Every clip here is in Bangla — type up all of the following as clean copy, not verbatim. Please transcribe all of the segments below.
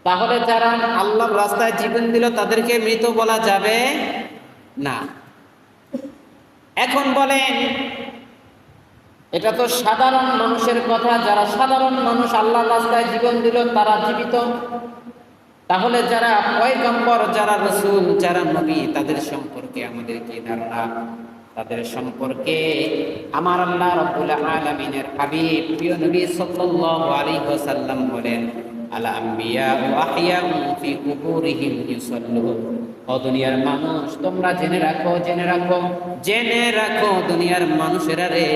তাহলে যারা আল্লাহর রাস্তায় জীবন দিল তাদেরকে মৃত বলা যাবে না। এখন বলেন, এটা তো সাধারণ মানুষের কথা, যারা সাধারণ মানুষ আল্লাহর রাস্তায় জীবন দিল তারা জীবিত। তাহলে যারা পয়গম্বর, যারা রাসূল, যারা নবী, তাদের সম্পর্কে আমাদের কি ধারণা? তাদের সম্পর্কে আমার আল্লাহ রাব্বুল আলামিনের হাবিব প্রিয় নবী সাল্লাল্লাহু আলাইহি ওয়াসাল্লাম বলেন, আল আম্বিয়া ওয়া আহইয়াউ ফি কুবুরিহিম ইউসাল্লুন। ও দুনিয়ার মানুষ, তোমরা জেনে রাখো, জেনে রাখো, জেনে রাখো দুনিয়ার মানুষেরা রে,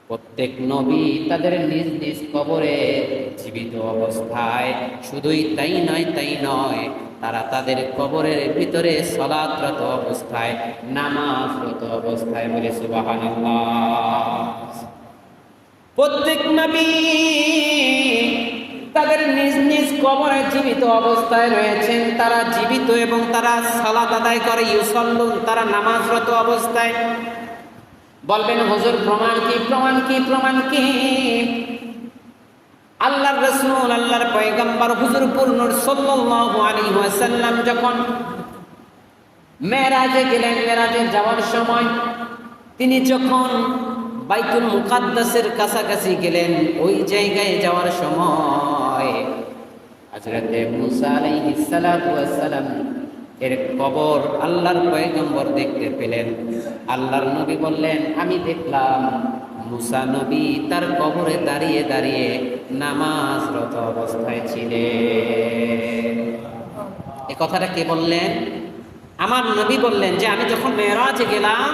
প্রত্যেক নবী তাদের নিজ নিজ কবরে জীবিত অবস্থায়, শুধুই তাই নয়, তাই নয়, তারা তাদের কবরের ভিতরে সালাতরত অবস্থায়, নামাজরত অবস্থায়। বলে সুবহানাল্লাহ। প্রত্যেক নবী তাদের নিজ নিজ কবরে জীবিত অবস্থায় রয়েছেন, তারা জীবিত এবং তারা সালাত আদায় করে, ইউসাল্লুন, তারা নামাজরত অবস্থায়। বলবেন হুজুর প্রমাণ কি, প্রমাণ কি, প্রমাণ কি? আল্লাহর রাসূল, আল্লাহর পয়গম্বর হুজুরপুর নূর সাল্লাল্লাহু আলাইহি ওয়াসাল্লাম যখন মেরাজে গেলেন, মেরাজে যাওয়ার সময় তিনি যখন বাইতুল মুকাদ্দাসের কাছাকাছি গেলেন, ওই জায়গায় যাওয়ার সময় হযরতে মুসা আলাইহিস সালাতু ওয়াস সালাম এর কবর আল্লাহর পয়গম্বর দেখতে পেলেন। আল্লাহর নবী বললেন, আমি দেখলাম মুসা নবী তার কবরে দাঁড়িয়ে দাঁড়িয়ে নামাজরত অবস্থায় ছিলেন। এই কথাটা কে বললেন? আমার নবী বললেন যে আমি যখন মেরাজে গেলাম,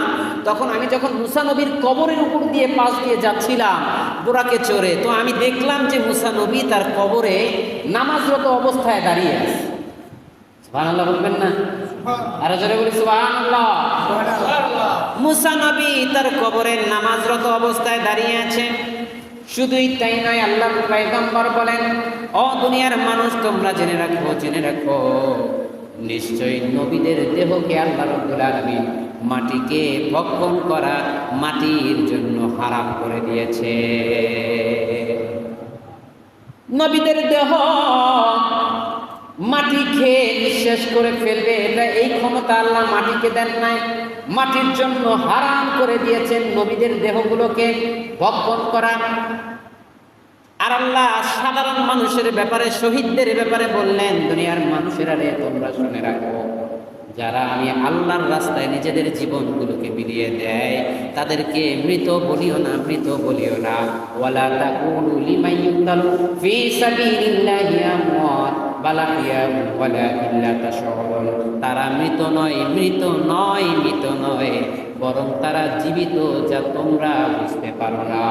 তখন আমি যখন মুসা নবীর কবরের উপর দিয়ে পাশ দিয়ে যাচ্ছিলাম বুরাকে চড়ে, তো আমি দেখলাম যে মুসা নবী তার কবরে নামাজরত অবস্থায় দাঁড়িয়ে আছে। সুবহানাল্লাহ বলবেন না? আরে জোরে বলি সুবহানাল্লাহ। মুসা নবী তার কবরে নামাজরত অবস্থায় দাঁড়িয়ে আছে। শুধুই তাই নয়, আল্লাহর পয়গম্বর বলেন, ও দুনিয়ার মানুষ, তোমরা জেনে রাখো, জেনে রাখো, নিশ্চয়ই নবীদের দেহকে আল্লাহ রাব্বুল আলামিন মাটিকে ভক্ষণ করা, মাটির জন্য হারাম করে দিয়েছে। নবীদের দেহ মাটি খেয়ে নিঃশেষ করে ফেলবে, এটা এই ক্ষমতা আল্লাহ মাটিকে দেন নাই, মাটির জন্য হারাম করে দিয়েছেন নবীদের দেহগুলোকে ভক্ষণ করা। আর আল্লাহ সাধারণ মানুষের ব্যাপারে, শহীদদের ব্যাপারে বললেন, দুনিয়ার মানুষেরা রে, তোমরা শুনে রাখো, যারা আমি আল্লাহর রাস্তায় নিজেদের জীবনগুলোকে বিলিয়ে দেয়, তাদেরকে মৃত বলিও না, মৃত বলিও না। ওয়ালা তাকুলু লিমান ইউকতালু ফি সাবিলিল্লাহি আমওয়াত বাল আহইয়াউ ওয়ালাকিন লা তাশউরুন। তারা মৃত নয়, মৃত নয়, মৃত নয়, বরং তারা জীবিত, যা তোমরা বুঝতে পারো না।